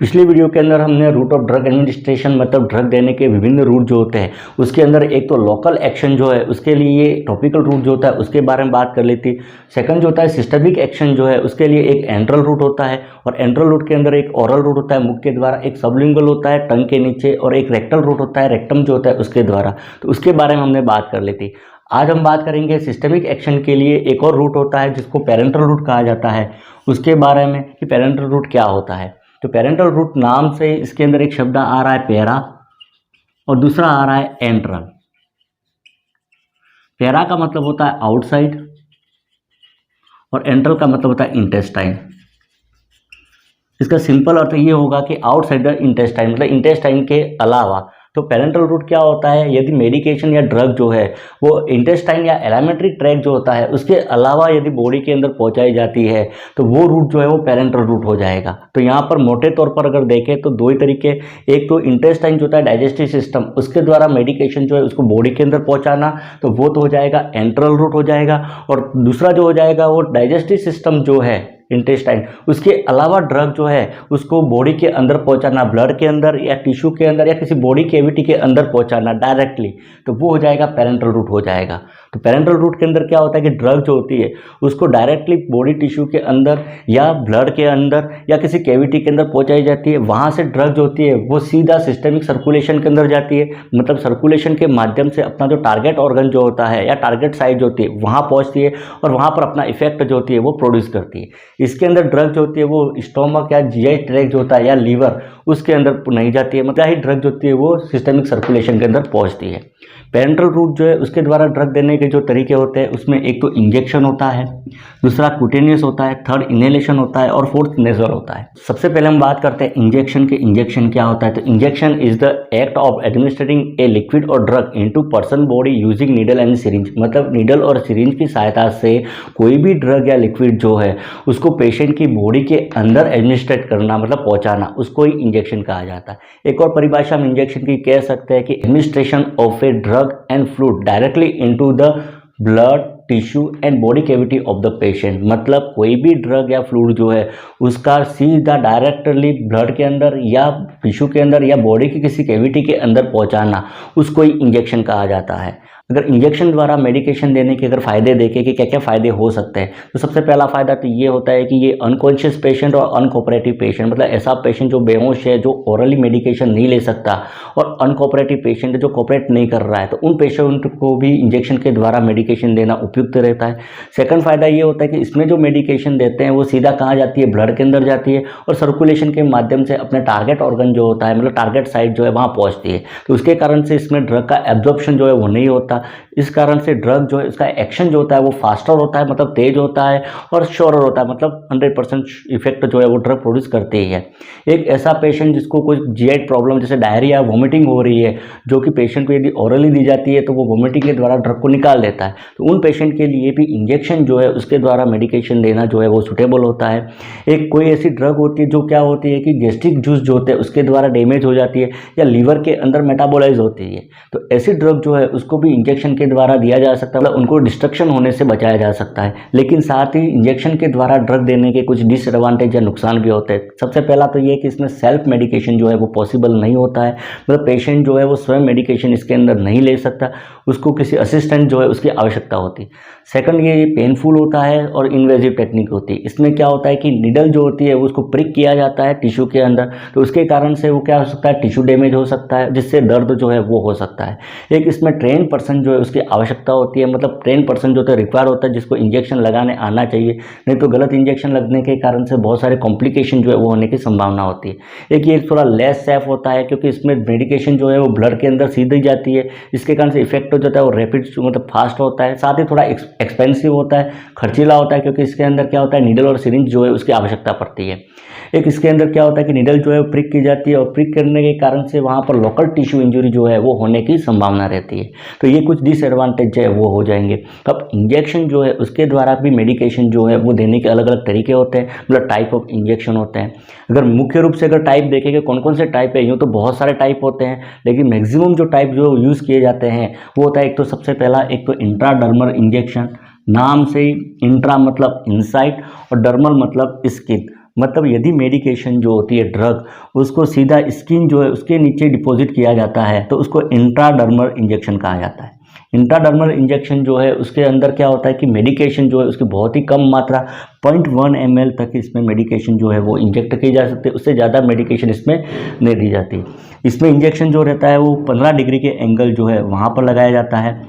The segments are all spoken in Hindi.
पिछली वीडियो के अंदर हमने रूट ऑफ ड्रग एडमिनिस्ट्रेशन मतलब ड्रग देने के विभिन्न रूट जो होते हैं उसके अंदर एक तो लोकल एक्शन जो है उसके लिए टॉपिकल रूट जो होता है उसके बारे में बात कर ली थी। सेकंड जो होता है सिस्टमिक एक्शन जो है उसके लिए एक एंट्रल रूट होता है और एंट्रल रूट के अंदर एक ओरल रूट होता है मुख के द्वारा, एक सबलिंगुअल होता है टंग के नीचे और एक रेक्टल रूट होता है रेक्टम जो होता है उसके द्वारा। तो उसके बारे में हमने बात कर ली थी। आज हम बात करेंगे सिस्टमिक एक्शन के लिए एक और रूट होता है जिसको पेरेंटल रूट कहा जाता है, उसके बारे में कि पेरेंटल रूट क्या होता है। तो पेरेंटल रूट नाम से इसके अंदर एक शब्द आ रहा है पैरा और दूसरा आ रहा है एंट्रल। पैरा का मतलब होता है आउटसाइड और एंट्रल का मतलब होता है इंटेस्टाइन। इसका सिंपल अर्थ ये होगा कि आउटसाइड द इंटेस्टाइन मतलब इंटेस्टाइन के अलावा। तो पेरेंटल रूट क्या होता है, यदि मेडिकेशन या ड्रग जो है वो इंटेस्टाइन या एलिमेंट्री ट्रैक्ट जो होता है उसके अलावा यदि बॉडी के अंदर पहुंचाई जाती है तो वो रूट जो है वो पेरेंटल रूट हो जाएगा। तो यहाँ पर मोटे तौर पर अगर देखें तो दो ही तरीके, एक तो इंटेस्टाइन जो होता है डाइजेस्टिव सिस्टम उसके द्वारा मेडिकेशन जो है उसको बॉडी के अंदर पहुँचाना, तो वो तो हो जाएगा एंट्रल रूट हो जाएगा। और दूसरा जो हो जाएगा वो डाइजेस्टिव सिस्टम जो है इंटेस्टाइन उसके अलावा ड्रग जो है उसको बॉडी के अंदर पहुंचाना, ब्लड के अंदर या टिश्यू के अंदर या किसी बॉडी कैविटी के अंदर पहुंचाना डायरेक्टली, तो वो हो जाएगा पेरेंटल रूट हो जाएगा। तो पेरेंटल रूट के अंदर क्या होता है कि ड्रग जो होती है उसको डायरेक्टली बॉडी टिश्यू के अंदर या ब्लड के अंदर या किसी कैविटी के अंदर पहुंचाई जाती है। वहाँ से ड्रग जो होती है वो सीधा सिस्टमिक सर्कुलेशन के अंदर जाती है, मतलब सर्कुलेशन के माध्यम से अपना जो टारगेट ऑर्गन जो होता है या टारगेट साइट जो होती है वहाँ पहुँचती है और वहाँ पर अपना इफेक्ट जो होती है वो प्रोड्यूस करती है। इसके अंदर ड्रग जो होती है वो स्टोमक या जीआई ट्रैक्ट जो होता है या लीवर उसके अंदर नहीं जाती है, मतलब ही ड्रग जो होती है वो सिस्टमिक सर्कुलेशन के अंदर पहुंचती है। पेरेंटल रूट जो है उसके द्वारा ड्रग देने के जो तरीके होते हैं उसमें एक तो इंजेक्शन होता है, दूसरा कुटेनियस होता है, थर्ड इनहेलेशन होता है और फोर्थ नेजल होता है। सबसे पहले हम बात करते हैं इंजेक्शन के। इंजेक्शन क्या होता है, तो injection is the act of administering a liquid or drug into person body using needle and syringe, मतलब नीडल और सिरिंज की सहायता से कोई भी ड्रग या लिक्विड जो है उसको पेशेंट की बॉडी के अंदर एडमिनिस्ट्रेट करना मतलब पहुंचाना, उसको ही इंजेक्शन कहा जाता है। एक और परिभाषा हम इंजेक्शन की कह सकते हैं कि administration of a drug and fluid directly into the blood tissue and body cavity of the patient, मतलब कोई भी ड्रग या फ्लूइड जो है उसका सीधा डायरेक्टली ब्लड के अंदर या टिश्यू के अंदर या बॉडी की किसी कैविटी के अंदर पहुंचाना, उसको ही इंजेक्शन कहा जाता है। अगर इंजेक्शन द्वारा मेडिकेशन देने के अगर फ़ायदे देखें कि क्या क्या फ़ायदे हो सकते हैं, तो सबसे पहला फ़ायदा तो ये होता है कि ये अनकॉन्शियस पेशेंट और अनकोऑपरेटिव पेशेंट, मतलब ऐसा पेशेंट जो बेहोश है जो ओरली मेडिकेशन नहीं ले सकता और अनकोऑपरेटिव पेशेंट जो कोऑपरेट नहीं कर रहा है, तो उन पेशेंट को भी इंजेक्शन के द्वारा मेडिकेशन देना उपयुक्त रहता है। सेकंड फ़ायदा ये होता है कि इसमें जो मेडिकेशन देते हैं वो सीधा कहाँ जाती है, ब्लड के अंदर जाती है और सर्कुलेशन के माध्यम से अपने टारगेट ऑर्गन जो होता है मतलब टारगेट साइट जो है वहाँ पहुँचती है। तो उसके कारण से इसमें ड्रग का एब्जॉर्प्शन जो है वो नहीं होता। इस कारण से ड्रग जो है इसका एक्शन जो होता है वो फास्टर होता है, मतलब तेज होता है और श्योरर होता है, मतलब 100% इफेक्ट जो है वो ड्रग प्रोड्यूस करती है। एक ऐसा पेशेंट जिसको कोई जीआई प्रॉब्लम जैसे डायरिया वोमिटिंग हो रही है, जो कि पेशेंट को यदि ओरली दी जाती है तो वो वोमिटिंग के द्वारा ड्रग को निकाल देता है, तो उन पेशेंट के लिए भी इंजेक्शन जो है उसके द्वारा मेडिकेशन देना जो है वो सुटेबल होता है। एक कोई ऐसी ड्रग होती है जो क्या होती है कि गैस्ट्रिक जूस जो होते हैं उसके द्वारा डैमेज हो जाती है या लीवर के अंदर मेटाबोलाइज होती है, तो ऐसी ड्रग जो है उसको भी इंजेक्शन के द्वारा दिया जा सकता है, मतलब उनको डिस्ट्रक्शन होने से बचाया जा सकता है। लेकिन साथ ही इंजेक्शन के द्वारा ड्रग देने के कुछ डिसएडवांटेज या नुकसान भी होते हैं। सबसे पहला तो ये कि इसमें सेल्फ मेडिकेशन जो है वो पॉसिबल नहीं होता है, मतलब पेशेंट जो है वो स्वयं मेडिकेशन इसके अंदर नहीं ले सकता, उसको किसी असिस्टेंट जो है उसकी आवश्यकता होती है। सेकंड ये पेनफुल होता है और इन्वेजिव टेक्निक होती है। इसमें क्या होता है कि नीडल जो होती है उसको प्रिक किया जाता है टिश्यू के अंदर, तो उसके कारण से वो क्या हो सकता है, टिश्यू डैमेज हो सकता है जिससे दर्द जो है वो हो सकता है। एक इसमें ट्रेन पर्सन जो है उसकी आवश्यकता होती है, मतलब ट्रेन पर्सन जो होता है रिक्वायर होता है जिसको इंजेक्शन लगाने आना चाहिए, नहीं तो गलत इंजेक्शन लगने के कारण से बहुत सारे कॉम्प्लिकेशन जो है वो होने की संभावना होती है। एक ये थोड़ा लेस सेफ होता है क्योंकि इसमें मेडिकेशन जो है वो ब्लड के अंदर सीधी जाती है, इसके कारण से इफेक्ट हो जाता है वो रैपिड मतलब फास्ट होता है। साथ ही थोड़ा एक्सपेंसिव होता है, खर्चीला होता है, क्योंकि इसके अंदर क्या होता है नीडल और सिरिंज जो है उसकी आवश्यकता पड़ती है। एक इसके अंदर क्या होता है कि नीडल जो है वो प्रिक की जाती है और प्रिक करने के कारण से वहाँ पर लोकल टिश्यू इंजरी जो है वो होने की संभावना रहती है। तो ये कुछ डिसएडवांटेज है वो हो जाएंगे। अब इंजेक्शन जो है उसके द्वारा भी मेडिकेशन जो है वो देने के अलग अलग तरीके होते हैं, मतलब टाइप ऑफ इंजेक्शन होते हैं। अगर मुख्य रूप से अगर टाइप देखेंगे कौन कौन से टाइप है, यूँ तो बहुत सारे टाइप होते हैं, लेकिन मैक्सिमम जो टाइप जो यूज़ किए जाते हैं वो होता है एक तो सबसे पहला एक तो इंट्राडर्मल इंजेक्शन, नाम से ही इंट्रा मतलब इनसाइड और डर्मल मतलब स्किन, मतलब यदि मेडिकेशन जो होती है ड्रग उसको सीधा स्किन जो है उसके नीचे डिपॉजिट किया जाता है तो उसको इंट्राडर्मल इंजेक्शन कहा जाता है। इंट्राडर्मल इंजेक्शन जो है उसके अंदर क्या होता है कि मेडिकेशन जो है उसकी बहुत ही कम मात्रा 0.1 ml तक इसमें मेडिकेशन जो है वो इंजेक्ट की जा सकती है, उससे ज़्यादा मेडिकेशन इसमें नहीं दी जाती। इसमें इंजेक्शन जो रहता है वो 15 डिग्री के एंगल जो है वहाँ पर लगाया जाता है।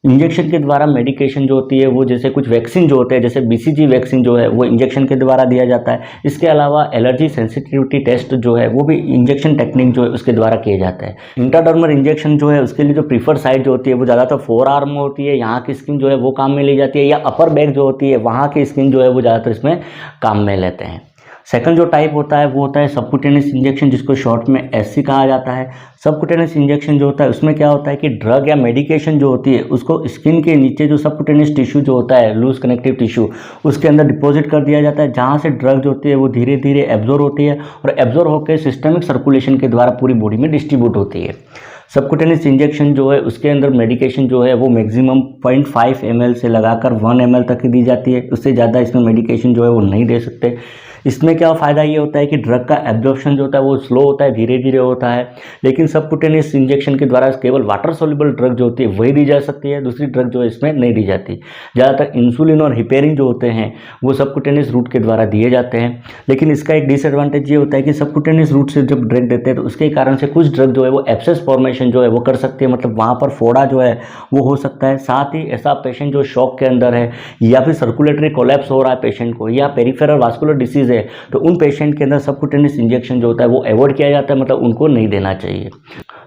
इंजेक्शन के द्वारा मेडिकेशन जो होती है वो जैसे कुछ वैक्सीन जो होते हैं जैसे BCG वैक्सीन जो है वो इंजेक्शन के द्वारा दिया जाता है। इसके अलावा एलर्जी सेंसिटिविटी टेस्ट जो है वो भी इंजेक्शन टेक्निक जो है उसके द्वारा किए जाते हैं। इंट्राडर्मल इंजेक्शन जो है उसके लिए जो प्रीफर साइट जो होती है वो ज़्यादातर 4 आर्म में होती है, यहाँ की स्किन जो है वो काम में ली जाती है, या अपर बैक जो होती है वहाँ की स्किन जो है वो ज़्यादातर इसमें काम में लेते हैं। सेकंड जो टाइप होता है वो होता है सबक्यूटेनियस इंजेक्शन, जिसको शॉर्ट में SC कहा जाता है। सबक्यूटेनियस इंजेक्शन जो होता है उसमें क्या होता है कि ड्रग या मेडिकेशन जो होती है उसको स्किन के नीचे जो सबक्यूटेनियस टिश्यू जो होता है लूज कनेक्टिव टिश्यू उसके अंदर डिपॉजिट कर दिया जाता है, जहाँ से ड्रग जो होती है वो धीरे धीरे एब्जॉर्ब होती है और एब्जॉर्ब होकर सिस्टमिक सर्कुलेशन के द्वारा पूरी बॉडी में डिस्ट्रीब्यूट होती है। सबक्यूटेनियस इंजेक्शन जो है उसके अंदर मेडिकेशन जो है वो मैक्सिमम 0.5 ml से लगाकर 1 ml तक की दी जाती है, उससे ज़्यादा इसमें मेडिकेशन जो है वो नहीं दे सकते। इसमें क्या फ़ायदा ये होता है कि ड्रग का एब्जॉर्प्शन जो होता है वो स्लो होता है, धीरे धीरे होता है, लेकिन सबक्यूटेनियस इंजेक्शन के द्वारा केवल वाटर सोल्यूबल ड्रग जो होती है वही दी जा सकती है, दूसरी ड्रग जो है इसमें नहीं दी जाती। ज़्यादातर इंसुलिन और हिपेरिन जो होते हैं वो सबक्यूटेनियस रूट के द्वारा दिए जाते हैं, लेकिन इसका एक डिसएडवांटेज ये होता है कि सबक्यूटेनियस रूट से जब ड्रग देते हैं तो उसके कारण से कुछ ड्रग जो है वो एब्सेस फॉर्मेशन जो है वो कर सकती है, मतलब वहाँ पर फोड़ा जो है वो हो सकता है। साथ ही ऐसा पेशेंट जो शॉक के अंदर है या फिर सर्कुलेटरी कोलैप्स हो रहा है पेशेंट को या पेरिफेरल वास्कुलर डिसीज़ है तो उन पेशेंट के अंदर सबक्यूटेनियस इंजेक्शन जो होता है वो अवॉइड किया जाता है, मतलब उनको नहीं देना चाहिए।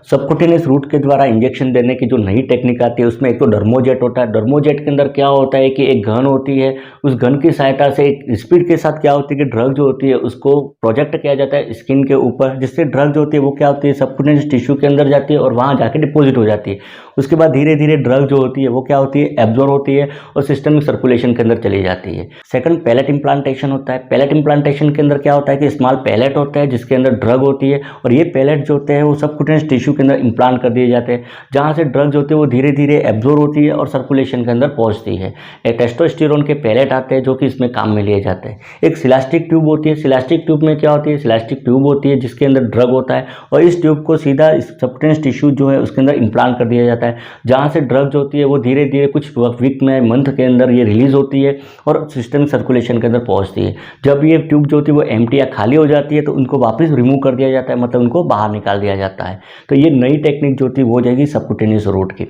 सबक्यूटेनियस रूट के द्वारा इंजेक्शन देने की जो नई टेक्निक आती है उसमें एक तो डर्मोजेट होता है। डर्मोजेट के अंदर क्या होता है कि एक गन होती है, उस गन की सहायता से एक स्पीड के साथ क्या होती है कि ड्रग जो होती है उसको प्रोजेक्ट किया जाता है स्किन के ऊपर, जिससे ड्रग जो होती है वो क्या होती है सबक्यूटेनियस टिश्यू के अंदर जाती है और वहाँ जाके डिपॉजिट हो जाती है। उसके बाद धीरे धीरे ड्रग जो होती है वो क्या होती है एब्जॉर्ब होती है और सिस्टमिक सर्कुलेशन के अंदर चली जाती है। सेकंड पैलेट इम्प्लांटेशन होता है। पैलेट इम्प्लांटेशन के अंदर क्या होता है कि स्मॉल पैलेट होता है जिसके अंदर ड्रग होती है और ये पैलेट जो होते हैं वो सबक्यूटेनियस टिश्यू के अंदर इम्प्लांट कर दिए जाते हैं, जहाँ से ड्रग जो होती है वो धीरे धीरे एब्जॉर्ब होती है और सर्कुलेशन के अंदर पहुँचती है। टेस्टोस्टेरोन के पैलेट आते हैं जो कि इसमें काम में लिए जाते हैं। एक सिलास्टिक ट्यूब होती है। सिलास्टिक ट्यूब में क्या होती है, सिलास्टिक ट्यूब होती है जिसके अंदर ड्रग होता है और इस ट्यूब को सीधा सबक्यूटेनियस टिश्यू जो है उसके अंदर इम्प्लांट कर दिया जाता है, जहाँ से ड्रग जो होती है वो धीरे धीरे कुछ वीक में मंथ के अंदर ये रिलीज होती है और सिस्टमिक सर्कुलेशन के अंदर पहुँचती है। जब ये ट्यूब जो होती है वो एम्प्टी या खाली हो जाती है तो उनको वापस रिमूव कर दिया जाता है, मतलब उनको बाहर निकाल दिया जाता है। तो ये नई टेक्निक जो होती है वो हो जाएगी सबक्यूटेनियस रूट की।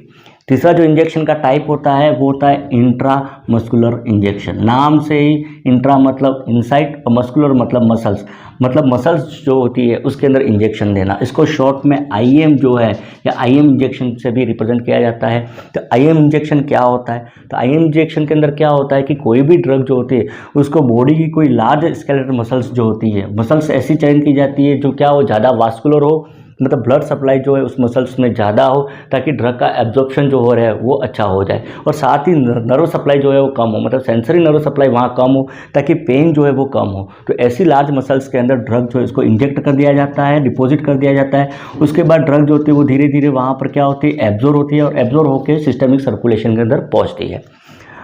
तीसरा जो इंजेक्शन का टाइप होता है वो होता है इंट्रामस्कुलर इंजेक्शन। नाम से ही इंट्रा मतलब इनसाइड और मस्कुलर मतलब मसल्स, मतलब मसल्स जो होती है उसके अंदर इंजेक्शन देना। इसको शॉर्ट में IM जो है या IM इंजेक्शन से भी रिप्रेजेंट किया जाता है। तो IM इंजेक्शन क्या होता है, तो IM इंजेक्शन के अंदर क्या होता है कि कोई भी ड्रग जो होती है उसको बॉडी की कोई लार्ज स्केलेटल मसल्स जो होती है, मसल्स ऐसी चयन की जाती है जो क्या हो ज़्यादा वास्कुलर हो, मतलब ब्लड सप्लाई जो है उस मसल्स में ज़्यादा हो ताकि ड्रग का एब्जॉर्प्शन जो हो रहा है वो अच्छा हो जाए, और साथ ही नर्व सप्लाई जो है वो कम हो, मतलब सेंसरी नर्व सप्लाई वहाँ कम हो ताकि पेन जो है वो कम हो। तो ऐसी लार्ज मसल्स के अंदर ड्रग जो है इसको इंजेक्ट कर दिया जाता है, डिपॉजिट कर दिया जाता है। उसके बाद ड्रग जो होती है वो धीरे धीरे वहाँ पर क्या होती है एब्जॉर्ब होती है और एब्जॉर्ब होकर सिस्टमिक सर्कुलेशन के अंदर पहुँचती है।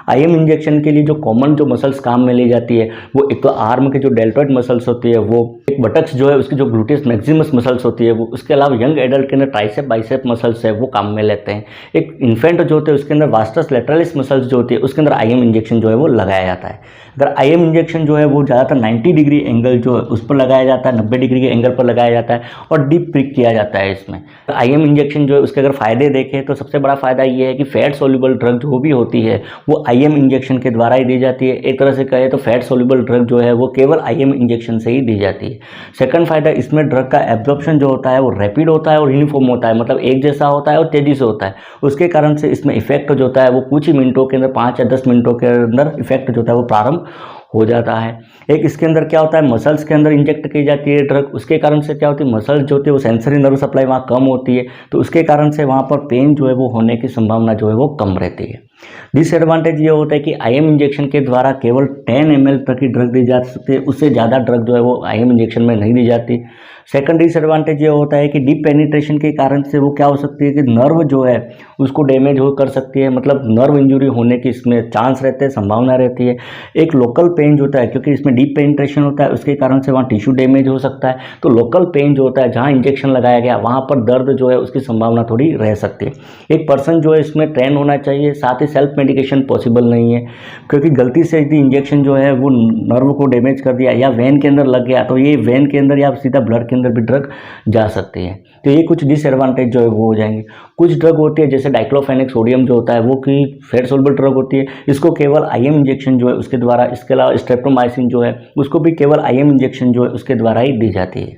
IM इंजेक्शन के लिए जो कॉमन जो मसल्स काम में ली जाती है वो एक तो आर्म के जो डेल्टॉइड मसल्स होती है वो, एक बटक्स जो है उसकी जो ग्लूटियस मैक्सिमस मसल्स होती है वो, उसके अलावा यंग एडल्ट के अंदर ट्राइसेप बाइसेप मसल्स है वो काम में लेते हैं। एक इन्फेंट जो होते हैं उसके अंदर वास्टस लैटरलिस मसल्स जो होती है उसके अंदर IM इंजेक्शन जो है वो लगाया जाता है। अगर IM इंजेक्शन जो है वो ज़्यादातर 90 डिग्री एंगल जो है उस पर लगाया जाता है, 90 डिग्री के एंगल पर लगाया जाता है और डीप प्रिक किया जाता है इसमें। तो IM इंजेक्शन जो है उसके अगर फ़ायदे देखें तो सबसे बड़ा फ़ायदा ये है कि फैट सोल्यूबल ड्रग जो भी होती है वो IM इंजेक्शन के द्वारा ही दी जाती है। एक तरह से कहे तो फैट सोल्यूबल ड्रग जो है वो केवल IM इंजेक्शन से ही दी जाती है। सेकंड फायदा इसमें ड्रग का एब्जॉर्प्शन जो होता है वो रैपिड होता है और यूनिफॉर्म होता है, मतलब एक जैसा होता है और तेज़ी से होता है। उसके कारण से इसमें इफेक्ट जो होता है वो कुछ ही मिनटों के अंदर 5 या 10 मिनटों के अंदर इफेक्ट जो होता है वो प्रारंभ हो जाता है। एक इसके अंदर क्या होता है मसल्स के अंदर इंजेक्ट की जाती है ड्रग, उसके कारण से क्या होती है मसल्स जो होती है वो सेंसरी नर्व सप्लाई वहाँ कम होती है, तो उसके कारण से वहाँ पर पेन जो है वो होने की संभावना जो है वो कम रहती है। डिसएडवांटेज ये होता है कि आईएम इंजेक्शन के द्वारा केवल 10 ml तक की ड्रग दी जा सकती है, उससे ज़्यादा ड्रग जो है वो आईएम इंजेक्शन में नहीं दी जाती। सेकंड डिसएडवांटेज ये होता है कि डीप पेनिट्रेशन के कारण से वो क्या हो सकती है कि नर्व जो है उसको डैमेज हो कर सकती है, मतलब नर्व इंजरी होने की इसमें चांस रहते हैं, संभावना रहती है। एक लोकल पेन जो होता है, क्योंकि इसमें डीप पेनिट्रेशन होता है, उसके कारण से वहाँ टिश्यू डैमेज हो सकता है, तो लोकल पेन जो होता है जहाँ इंजेक्शन लगाया गया वहाँ पर दर्द जो है उसकी संभावना थोड़ी रह सकती है। एक पर्सन जो है इसमें ट्रेन होना चाहिए, साथ ही सेल्फ मेडिकेशन पॉसिबल नहीं है, क्योंकि गलती से यदि इंजेक्शन जो है वो नर्व को डैमेज कर दिया या वेन के अंदर लग गया तो ये वेन के अंदर या सीधा ब्लड के अंदर भी ड्रग जा सकती है। तो ये कुछ डिसएडवांटेज जो है वो हो जाएंगे। कुछ ड्रग होती है जैसे डाइक्लोफेनेक सोडियम जो होता है वो कि फैट सोल्युबल ड्रग होती है, इसको केवल आईएम इंजेक्शन जो है उसके द्वारा, इसके अलावा स्ट्रेप्टोमाइसिन जो है उसको भी केवल आईएम इंजेक्शन जो है उसके द्वारा ही दी जाती है।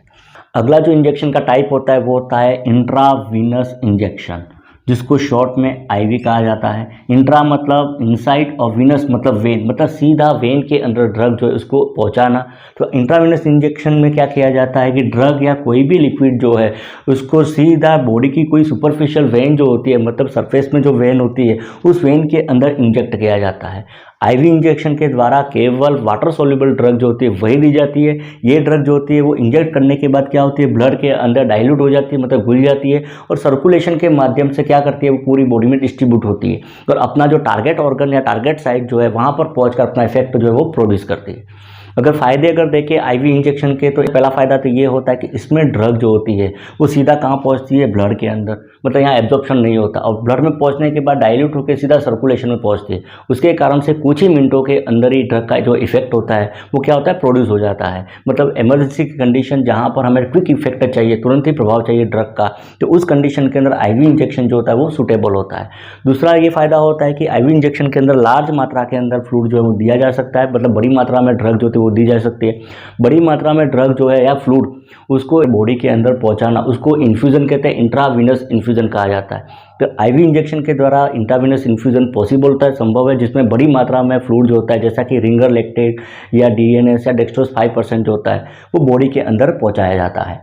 अगला जो इंजेक्शन का टाइप होता है वो होता है इंट्रावीनस इंजेक्शन, जिसको शॉर्ट में आईवी कहा जाता है। इंट्रा मतलब इनसाइड और वीनस मतलब वेन, मतलब सीधा वेन के अंदर ड्रग जो है उसको पहुंचाना। तो इंट्रावीनस इंजेक्शन में क्या किया जाता है कि ड्रग या कोई भी लिक्विड जो है उसको सीधा बॉडी की कोई सुपरफिशियल वेन जो होती है, मतलब सरफेस में जो वेन होती है उस वेन के अंदर इंजेक्ट किया जाता है। आईवी इंजेक्शन के द्वारा केवल वाटर सोल्यूबल ड्रग जो होती है वही दी जाती है। ये ड्रग जो होती है वो इंजेक्ट करने के बाद क्या होती है, ब्लड के अंदर डाइल्यूट हो जाती है, मतलब घुल जाती है और सर्कुलेशन के माध्यम से क्या करती है वो पूरी बॉडी में डिस्ट्रीब्यूट होती है और अपना जो टारगेट ऑर्गन या टारगेट साइट जो है वहाँ पर पहुँचकर अपना इफेक्ट जो है वो प्रोड्यूस करती है। अगर फ़ायदे देखें आईवी इंजेक्शन के, तो पहला फ़ायदा तो ये होता है कि इसमें ड्रग जो होती है वो सीधा कहाँ पहुँचती है, ब्लड के अंदर, मतलब यहाँ एब्जॉर्प्शन नहीं होता और ब्लड में पहुँचने के बाद डाइल्यूट होकर सीधा सर्कुलेशन में पहुँचती है। उसके कारण से कुछ ही मिनटों के अंदर ही ड्रग का जो इफेक्ट होता है वो क्या होता है, प्रोड्यूस हो जाता है। मतलब इमरजेंसी की कंडीशन जहाँ पर हमें क्विक इफेक्ट चाहिए, तुरंत ही प्रभाव चाहिए ड्रग का, तो उस कंडीशन के अंदर आईवी इंजेक्शन जो होता है वो सूटेबल होता है। दूसरा ये फ़ायदा होता है कि आईवी इंजेक्शन के अंदर लार्ज मात्रा के अंदर फ्लूइड जो है वो दिया जा सकता है, मतलब बड़ी मात्रा में ड्रग जो होती है वो दी जा सकती है। बड़ी मात्रा में ड्रग जो है या फ्लूइड उसको बॉडी के अंदर पहुंचाना, उसको इन्फ्यूजन कहते हैं, इंट्रावीनस इन्फ्यूजन कहा जाता है। तो आईवी इंजेक्शन के द्वारा इंट्रावीनस इन्फ्यूजन पॉसिबल होता है, संभव है, जिसमें बड़ी मात्रा में फ्लूइड जो होता है जैसा कि रिंगर लैक्टेट या डीएनएस या डेक्सट्रोज 5% जो होता है वो बॉडी के अंदर पहुंचाया जाता है।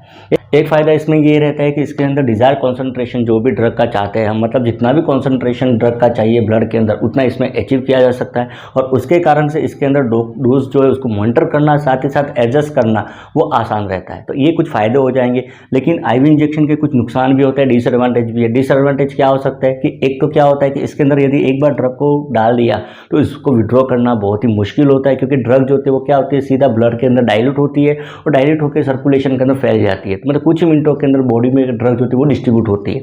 एक फ़ायदा इसमें ये रहता है कि इसके अंदर डिज़ायर कॉन्सेंट्रेशन जो भी ड्रग का चाहते हैं हम, मतलब जितना भी कॉन्सेंट्रेशन ड्रग का चाहिए ब्लड के अंदर उतना इसमें अचीव किया जा सकता है और उसके कारण से इसके अंदर डोज जो है उसको मॉनिटर करना, साथ ही साथ एडजस्ट करना वो आसान रहता है। तो ये कुछ फ़ायदे हो जाएंगे। लेकिन आईवी इंजेक्शन के कुछ नुकसान भी होते हैं, डिसएडवांटेज भी है। डिसएडवांटेज क्या हो सकता है कि एक तो क्या होता है कि इसके अंदर यदि एक बार ड्रग को डाल दिया तो इसको विड्रॉ करना बहुत ही मुश्किल होता है, क्योंकि ड्रग जो होती है वो क्या होती है, सीधा ब्लड के अंदर डाइल्यूट होती है और डाइल्यूट होकर सर्कुलेशन के अंदर फैल जाती है, तो मतलब कुछ ही मिनटों के अंदर बॉडी में ड्रग जो होती है वो डिस्ट्रीब्यूट होती है।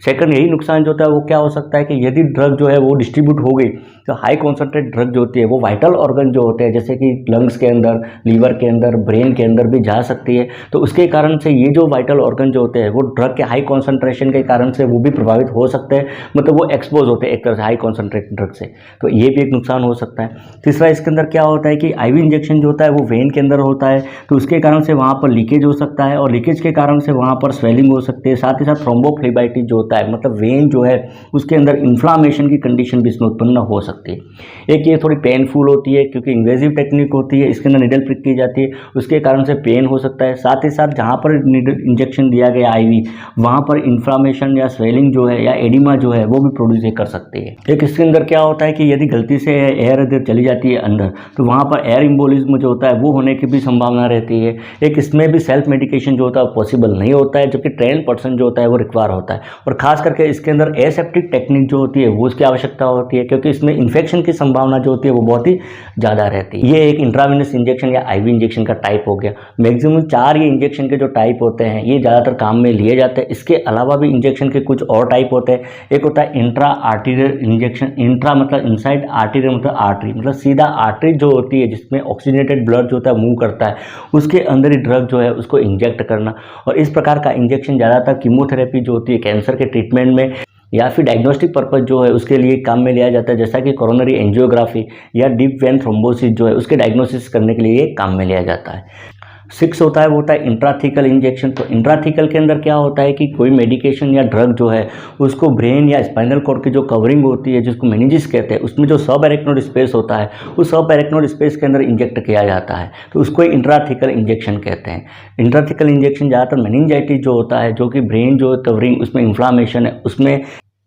सेकंड यही नुकसान जो होता है वो क्या हो सकता है कि यदि ड्रग जो है वो डिस्ट्रीब्यूट हो गई तो हाई कॉन्सेंट्रेट ड्रग जो होती है वो वाइटल ऑर्गन जो होते हैं जैसे कि लंग्स के अंदर, लीवर के अंदर, ब्रेन के अंदर भी जा सकती है। तो उसके कारण से ये जो वाइटल ऑर्गन जो होते हैं वो ड्रग के हाई कॉन्सेंट्रेशन के कारण से वो भी प्रभावित हो सकते हैं, मतलब वो एक्सपोज होते हैं एक तरह से हाई कॉन्सेंट्रेट ड्रग से, तो ये भी एक नुकसान हो सकता है। तीसरा इसके अंदर क्या होता है कि आईवी इंजेक्शन जो होता है वो वेन के अंदर होता है, तो उसके कारण से वहाँ पर लीकेज हो सकता है और लीकेज के कारण से वहाँ पर स्वेलिंग हो सकती है। साथ ही साथ थ्रोम्बोफ्लेबाइटिस जो होता है, मतलब वेन जो है उसके अंदर इन्फ्लामेशन की कंडीशन भी इसमें उत्पन्न हो सकती है। एक ये थोड़ी पेनफुल होती है क्योंकि इन्वेजिव टेक्निक होती है, इसके अंदर निडल प्रिक की जाती है, उसके कारण से पेन हो सकता है। साथ ही साथ जहाँ पर निडल इंजेक्शन दिया गया आईवी वहाँ पर इन्फ्लामेशन या स्वेलिंग जो है या एडिमा जो है वो भी प्रोड्यूस कर सकती है। एक इसके अंदर क्या होता है कि यदि गलती से एयर अगर चली जाती है अंदर तो वहाँ पर एयर इम्बोलिज्म जो होता है वो होने की भी संभावना रहती है। एक इसमें भी सेल्फ मेडिकेशन जो होता है पॉसिबल नहीं होता है, जबकि ट्रेन पर्सन जो होता है वो रिक्वायर होता है। और खास करके इसके अंदर एसेप्टिक टेक्निक जो होती है वो उसकी आवश्यकता होती है, क्योंकि इसमें इन्फेक्शन की संभावना जो होती है वो बहुत ही ज़्यादा रहती है। ये एक इंट्रावेनस इंजेक्शन या आईवी इंजेक्शन का टाइप हो गया। मैक्सिमम 4 ये इंजेक्शन के जो टाइप होते हैं ये ज़्यादातर काम में लिए जाते हैं। इसके अलावा भी इंजेक्शन के कुछ और टाइप होते हैं। एक होता है इंट्रा आर्टीरियल इंजेक्शन। इंट्रा मतलब इनसाइड, आर्टीरियल मतलब आर्टरी, मतलब सीधा आर्टरी जो होती है जिसमें ऑक्सीजनेटेड ब्लड जो होता है मूव करता है उसके अंदर ही ड्रग जो है उसको इंजेक्ट करना। और इस प्रकार का इंजेक्शन ज़्यादातर कीमोथेरेपी जो होती है कैंसर के ट्रीटमेंट में या फिर डायग्नोस्टिक पर्पस जो है उसके लिए काम में लिया जाता है, जैसा कि कोरोनरी एंजियोग्राफी या डीप वेन थ्रोम्बोसिस जो है उसके डायग्नोसिस करने के लिए काम में लिया जाता है। 6 होता है वो होता है इंट्राथिकल इंजेक्शन। तो इंट्राथिकल के अंदर क्या होता है कि कोई मेडिकेशन या ड्रग जो है उसको ब्रेन या स्पाइनल कॉर्ड की जो कवरिंग होती है जिसको मेनिंजिस कहते हैं उसमें जो सब एरेक्नोड स्पेस होता है उस सब एरेक्नोड स्पेस के अंदर इंजेक्ट किया जाता है, तो उसको इंट्राथिकल इंजेक्शन कहते हैं। इंट्राथिकल इंजेक्शन ज़्यादातर मेनिंजाइटिस जो होता है जो कि ब्रेन जो कवरिंग उसमें इन्फ्लामेशन है उसमें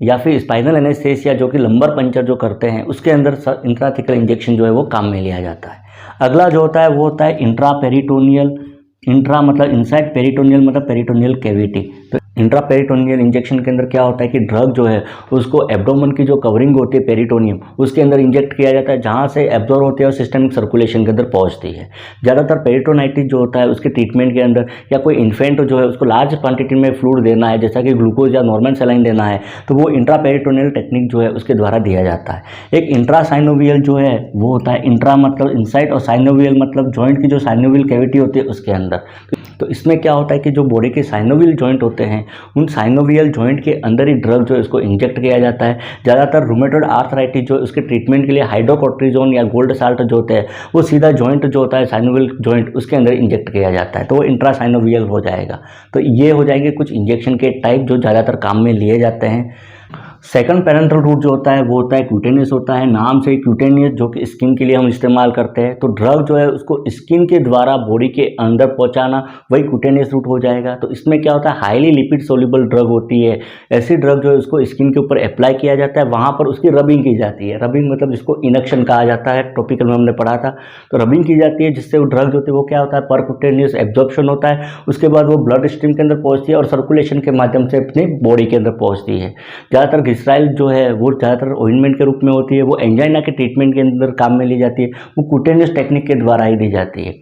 या फिर स्पाइनल एनेस्थेसिया जो कि लंबर पंचर जो करते हैं उसके अंदर इंट्राथिकल इंजेक्शन जो है वो काम में लिया जाता है। अगला जो होता है वो होता है इंट्रा पेरिटोनियल। इंट्रा मतलब इनसाइड, पेरिटोनियल मतलब पेरिटोनियल कैविटी। तो इंट्रा पेरिटोनियल इंजेक्शन के अंदर क्या होता है कि ड्रग जो है उसको एब्डोमेन की जो कवरिंग होती है पेरिटोनियम उसके अंदर इंजेक्ट किया जाता है, जहाँ से एब्जॉर्ब होती है और सिस्टमिक सर्कुलेशन के अंदर पहुँचती है। ज़्यादातर पेरिटोनाइटिस जो होता है उसके ट्रीटमेंट के अंदर, या कोई इन्फेंट जो है उसको लार्ज क्वांटिटी में फ्लूइड देना है जैसा कि ग्लूकोज या नॉर्मल सलाइन देना है, तो वो इंट्रा पेरिटोनियल टेक्निक जो है उसके द्वारा दिया जाता है। एक इंट्रा साइनोवियल जो है वो होता है, इंट्रा मतलब इनसाइड और साइनोवियल मतलब जॉइंट की जो साइनोवियल कैविटी होती है उसके अंदर। तो इसमें क्या होता है कि जो बॉडी के साइनोवियल जॉइंट होते हैं उन साइनोवियल जॉइंट के अंदर ही ड्रग जो है उसको इंजेक्ट किया जाता है। ज़्यादातर रूमेटॉइड आर्थराइटिस जो उसके ट्रीटमेंट के लिए हाइड्रोकोर्टिजोन या गोल्ड साल्ट जो होते हैं वो सीधा जॉइंट जो होता है साइनोवियल जॉइंट उसके अंदर इंजेक्ट किया जाता है, तो वो इंट्रा साइनोवियल हो जाएगा। तो ये हो जाएंगे कुछ इंजेक्शन के टाइप जो ज़्यादातर काम में लिए जाते हैं। सेकंड पेरेंटल रूट जो होता है वो होता है क्यूटेनियस होता है, नाम से क्यूटेनियस जो कि स्किन के लिए हम इस्तेमाल करते हैं। तो ड्रग जो है उसको स्किन के द्वारा बॉडी के अंदर पहुंचाना वही क्यूटेनियस रूट हो जाएगा। तो इसमें क्या होता है, हाईली लिपिड सोल्यूबल ड्रग होती है। ऐसी ड्रग जो है उसको स्किन के ऊपर अप्लाई किया जाता है, वहाँ पर उसकी रबिंग की जाती है। रबिंग मतलब जिसको इनक्शन कहा जाता है, टॉपिकल में हमने पढ़ा था। तो रबिंग की जाती है जिससे वो ड्रग जो होती है वो क्या होता है, परक्यूटेनियस एब्जॉर्प्शन होता है। उसके बाद वो ब्लड स्ट्रीम के अंदर पहुँचती है और सर्कुलेशन के माध्यम से अपनी बॉडी के अंदर पहुँचती है। ज़्यादातर ग्लिसराइल जो है वो ज़्यादातर ऑइंटमेंट के रूप में होती है, वो एंजाइना के ट्रीटमेंट के अंदर काम में ली जाती है, वो क्यूटेनियस टेक्निक के द्वारा ही दी जाती है।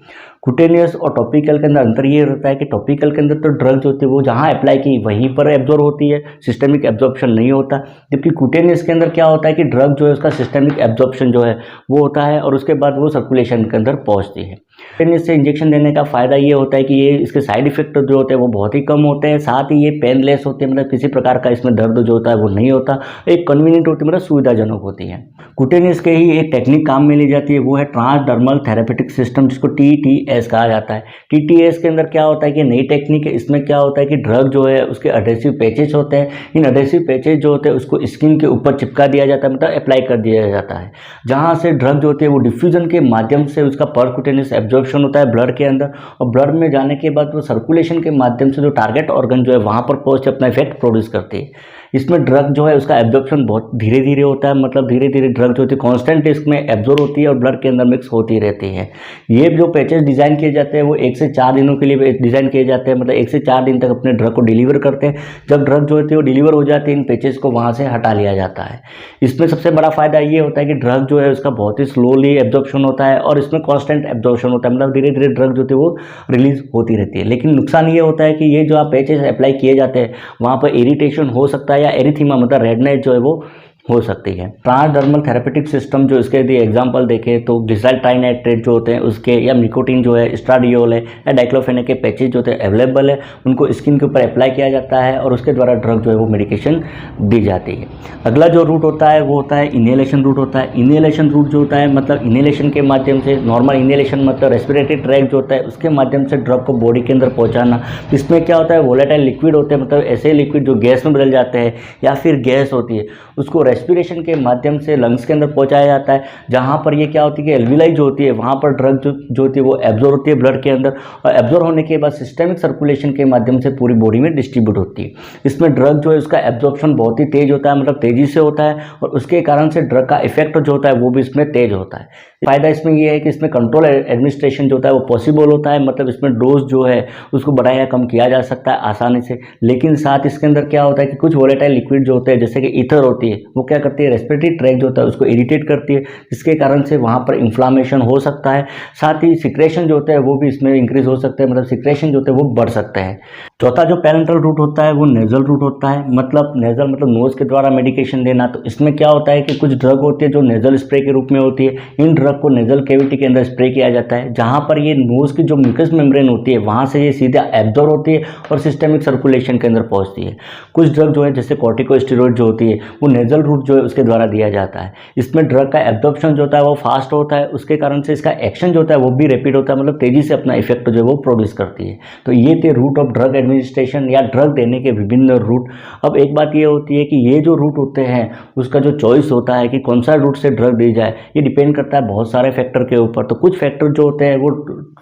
क्यूटेनियस और टॉपिकल के अंदर अंतर ये रहता है कि टॉपिकल के अंदर तो ड्रग जो होती है वो जहाँ अप्लाई की वहीं पर एब्जॉर्ब होती है, सिस्टमिक एब्जॉर्प्शन नहीं होता। जबकि क्यूटेनियस के अंदर क्या होता है कि ड्रग जो है उसका सिस्टमिक एब्जॉर्प्शन जो है वो होता है और उसके बाद वो सर्कुलेशन के अंदर पहुँचती है। क्यूटेनियस से इंजेक्शन देने का फ़ायदा ये होता है कि ये इसके साइड इफेक्ट जो होते हैं वो बहुत ही कम होते हैं, साथ ही ये पेनलेस होते हैं, मतलब किसी प्रकार का इसमें दर्द जो होता है वो नहीं होता, एक कन्वीनियंट होती है, मतलब सुविधाजनक होती है। क्यूटेनियस के ही एक टेक्निक काम में ली जाती है, वो है ट्रांसडर्मल थेरेपेटिक सिस्टम, जिसको TTS कहा जाता है। TTS के अंदर क्या होता है कि नई टेक्निक है। इसमें क्या होता है कि ड्रग जो है उसके अडेसिव पैचेज होते हैं, इन अडेसिव पैचेज जो होते हैं उसको स्किन के ऊपर चिपका दिया जाता है, मतलब अप्लाई कर दिया जाता है, जहाँ से ड्रग जो होती है वो डिफ्यूजन के माध्यम से उसका परक्यूटेनियस एब्जॉर्प्शन होता है ब्लड के अंदर, और ब्लड में जाने के बाद वो सर्कुलेशन के माध्यम से जो टारगेट ऑर्गन जो है वहाँ पर पहुँच अपना इफेक्ट प्रोड्यूस करती है। इसमें ड्रग जो है उसका एब्जॉर्प्शन बहुत धीरे धीरे होता है, मतलब धीरे धीरे ड्रग जो होती है कॉन्स्टेंट इसमें एब्जॉर्ब होती है और ब्लड के अंदर मिक्स होती रहती है। ये जो पैचेस डिज़ाइन किए जाते हैं वो 1 से 4 दिनों के लिए डिज़ाइन किए जाते हैं, मतलब 1 से 4 दिन तक अपने ड्रग को डिलीवर करते हैं। जब ड्रग जो होती है वो डिलीवर हो जाती है इन पैचेस को वहाँ से हटा लिया जाता है। इसमें सबसे बड़ा फ़ायदा ये होता है कि ड्रग जो है उसका बहुत ही स्लोली एब्जॉर्प्शन होता है और इसमें कॉन्स्टेंट एब्जॉर्प्शन होता है, मतलब धीरे धीरे ड्रग जो होती है वो रिलीज होती रहती है। लेकिन नुकसान ये होता है कि ये जो आप पैचेस अप्लाई किए जाते हैं वहाँ पर इरिटेशन हो सकता है या एरिथीमा मतलब रेडनेस जो है वो हो सकती है। ट्रांसडर्मल थेरेपेटिक सिस्टम जो इसके यदि एग्जांपल देखें तो ग्लिसराइल ट्राइनाइट्रेट जो होते हैं उसके, या निकोटीन जो है, एस्ट्राडियोल है, या डाइक्लोफेनेक के पैचेज जो होते हैं अवेलेबल है, उनको स्किन के ऊपर अप्लाई किया जाता है और उसके द्वारा ड्रग जो है वो मेडिकेशन दी जाती है। अगला जो रूट होता है वो होता है इनहेलेशन रूट होता है। इनहेलेशन रूट जो होता है मतलब इनहेलेशन के माध्यम से, नॉर्मल इनहेलेशन मतलब रेस्पिरेटरी ट्रैक जो होता है उसके माध्यम से ड्रग को बॉडी के अंदर पहुँचाना। इसमें क्या होता है, वोलेटाइल लिक्विड होते हैं, मतलब ऐसे लिक्विड जो गैस में बदल जाते हैं या फिर गैस होती है उसको रेस्पिरेशन के माध्यम से लंग्स के अंदर पहुंचाया जाता है, जहां पर ये क्या होती है कि एल्विलाई जो होती है वहां पर ड्रग जो होती है वो एब्जॉर्ब होती है ब्लड के अंदर, और एब्जॉर्ब होने के बाद सिस्टमिक सर्कुलेशन के माध्यम से पूरी बॉडी में डिस्ट्रीब्यूट होती है। इसमें ड्रग जो है उसका एब्जॉर्प्शन बहुत ही तेज होता है, मतलब तेजी से होता है, और उसके कारण से ड्रग का इफेक्ट जो होता है वो भी इसमें तेज होता है। फायदा इसमें यह है कि इसमें कंट्रोल एडमिनिस्ट्रेशन जो होता है वो पॉसिबल होता है, मतलब इसमें डोज जो है उसको बढ़ाया या कम किया जा सकता है आसानी से। लेकिन साथ इसके अंदर क्या होता है कि कुछ वोलेटाइल लिक्विड जो होते हैं जैसे कि ईथर होती है वो क्या करती है, रेस्पिरेटरी ट्रैक जो होता है उसको इरिटेट करती है, जिसके कारण से वहाँ पर इन्फ्लामेशन हो सकता है। साथ ही सिक्रेशन जो होता है वो भी इसमें इंक्रीज हो सकता है, मतलब सिक्रेशन जो होता है वो बढ़ सकता है। चौथा जो पेरेंटल रूट होता है वो नेजल रूट होता है, मतलब नेजल मतलब नोज के द्वारा मेडिकेशन देना। तो इसमें क्या होता है कि कुछ ड्रग होती है जो नेजल स्प्रे के रूप में होती है, इन ड्रग को नेजल कैविटी के अंदर स्प्रे किया जाता है, जहाँ पर ये नोज की जो म्यूकस मेम्ब्रेन होती है वहाँ से ये सीधा एब्जॉर्ब होती है और सिस्टमिक सर्कुलेशन के अंदर पहुँचती है। कुछ ड्रग जो है जैसे कॉर्टिकोस्टेरॉइड जो होती है वो नेजल रूट जो है उसके द्वारा दिया जाता है। इसमें ड्रग का एब्जॉर्प्शन जो होता है वो फास्ट होता है, उसके कारण से इसका एक्शन जो होता है वो भी रैपिड होता है, मतलब तेजी से अपना इफेक्ट जो है वो प्रोड्यूस करती है। तो ये थे रूट ऑफ ड्रग एडमिनिस्ट्रेशन या ड्रग देने के विभिन्न रूट। अब एक बात ये होती है कि ये जो रूट होते हैं उसका जो चॉइस होता है कि कौन सा रूट से ड्रग दी जाए, ये डिपेंड करता है बहुत सारे फैक्टर के ऊपर। तो कुछ फैक्टर जो होते हैं वो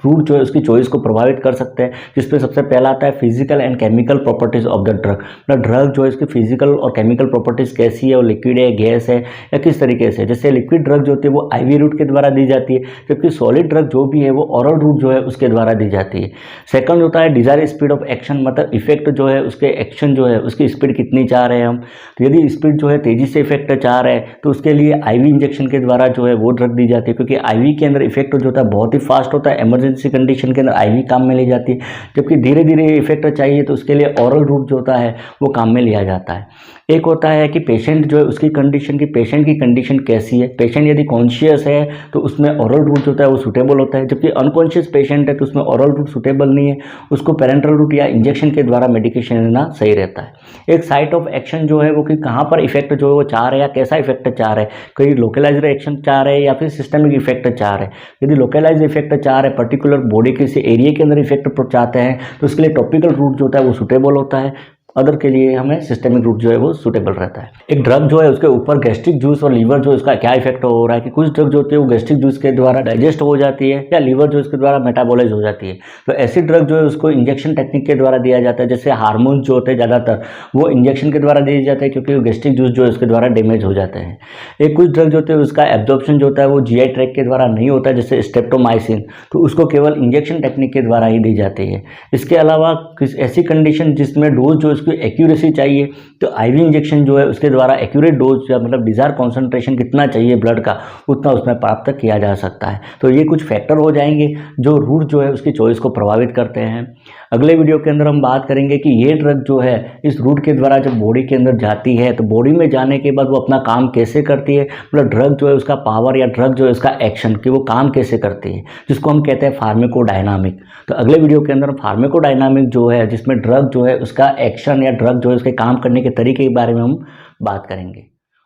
रूट जो है उसकी चॉइस को प्रभावित कर सकते हैं, जिसमें सबसे पहला आता है physical and chemical properties of the drug. मतलब ड्रग जो है इसकी फिजिकल और केमिकल प्रॉपर्टीज कैसी है, वो लिक्विड है, गैस है या किस तरीके से। जैसे लिक्विड ड्रग जो होती है वो आईवी रूट के द्वारा दी जाती है, जबकि सॉलिड ड्रग जो भी है वो ओरल रूट जो है उसके द्वारा दी जाती है। सेकंड होता है डिजायर स्पीड ऑफ एक्शन, मतलब इफेक्ट जो है उसके एक्शन जो है उसकी स्पीड कितनी चाह रहे हैं हम। तो यदि स्पीड जो है तेजी से इफेक्ट चाह रहे हैं तो उसके लिए आईवी इंजेक्शन के द्वारा जो है वो ड्रग दी जाती है, क्योंकि आईवी के अंदर इफेक्ट जो होता है बहुत ही फास्ट होता है। इमरजेंसी कंडीशन के अंदर आईवी काम में ली जाती है, जबकि धीरे धीरे इफेक्ट चाहिए तो उसके लिए ओरल रूट जो होता है वो काम में लिया जाता है। एक होता है कि पेशेंट जो है उसकी कंडीशन की, पेशेंट की कंडीशन कैसी है। पेशेंट यदि कॉन्शियस है तो उसमें ओरल रूट जो होता है वो सूटेबल होता है, जबकि अनकॉन्शियस पेशेंट है तो उसमें ओरल रूट सूटेबल नहीं है, उसको पेरेंटल रूट या इंजेक्शन के द्वारा मेडिकेशन लेना सही रहता है। एक साइट ऑफ एक्शन जो है वो कि कहाँ पर इफेक्ट जो है वो चाह रहे हैं या कैसा इफेक्ट चाह रहे हैं, कहीं लोकलाइज्ड एक्शन चाह रहे हैं या फिर सिस्टमिक इफेक्ट चाह रहे हैं। यदि लोकलाइज्ड इफेक्ट चाह रहे हैं, पर्टिकुलर बॉडी के किसी एरिया के अंदर इफेक्ट चाहते हैं तो उसके लिए टॉपिकल रूट जो होता है वो सूटेबल होता है, अदर के लिए हमें सिस्टेमिक रूट जो है वो सूटेबल रहता है। एक ड्रग जो है उसके ऊपर गैस्ट्रिक जूस और लीवर जो इसका क्या इफेक्ट हो रहा है कि कुछ ड्रग जो होती है वो गैस्ट्रिक जूस के द्वारा डाइजेस्ट हो जाती है या लीवर जो इसके द्वारा मेटाबोलाइज हो जाती है। तो ऐसी ड्रग जो है उसको इंजेक्शन टेक्निक के द्वारा दिया जाता है। जैसे हार्मोन जो होते हैं ज़्यादातर वो इंजेक्शन के द्वारा दिए जाते हैं, क्योंकि गैस्ट्रिक जूस जो है उसके द्वारा डैमेज हो जाते हैं। एक कुछ ड्रग जो होते हैं उसका एब्जॉर्प्शन जो होता है वो जीआई ट्रैक्ट के द्वारा नहीं होता है, जैसे स्ट्रेप्टोमाइसिन, तो उसको केवल इंजेक्शन टेक्निक के द्वारा ही दी जाती है। इसके अलावा किस ऐसी कंडीशन जिसमें डोज जो उसकी एक्यूरेसी चाहिए तो आईवी इंजेक्शन जो है उसके द्वारा एक्यूरेट डोज या मतलब डिजायर कॉन्सेंट्रेशन कितना चाहिए ब्लड का उतना उसमें प्राप्त किया जा सकता है। तो ये कुछ फैक्टर हो जाएंगे जो रूट जो है उसकी चॉइस को प्रभावित करते हैं। अगले वीडियो के अंदर हम बात करेंगे कि ये ड्रग जो है इस रूट के द्वारा जब बॉडी के अंदर जाती है तो बॉडी में जाने के बाद वो अपना काम कैसे करती है, मतलब ड्रग जो है उसका पावर या ड्रग जो है उसका एक्शन कि वो काम कैसे करती है, जिसको हम कहते हैं फार्माकोडायनामिक। तो अगले वीडियो के अंदर फार्माकोडायनामिक जो है जिसमें ड्रग जो है उसका एक्शन या ड्रग जो है उसके काम करने के तरीके के बारे में हम बात करेंगे।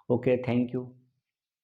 Okay, thank you.